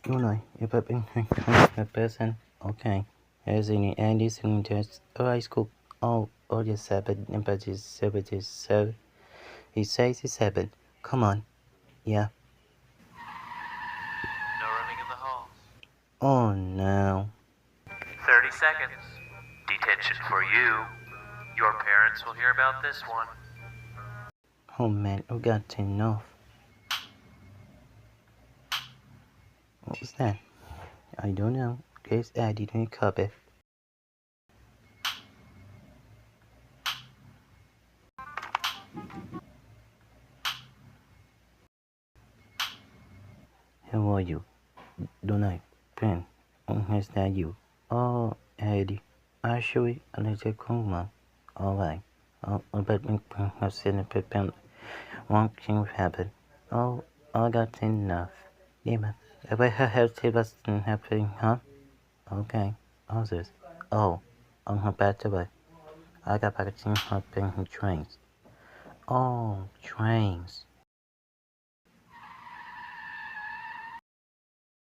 Lunay, if I've been a person, okay. As in Andy Singers, high school, yes, 7. He says it's 7. Come on, yeah. No running in the halls. Oh no. 30 seconds. Detention for you. Your parents will hear about this one. Oh man, we got enough. What was that? I don't know. Guess I didn't copy. How are you? Don't I? Pen. Is that you? Oh, Eddie. Actually, I need to come on. Alright. But I've seen a pen. One thing happened. Oh, I got enough. Damn it. If I had to was happening, huh? Okay. Others. Oh, on her back to I got packaging hopping trains. Oh, trains.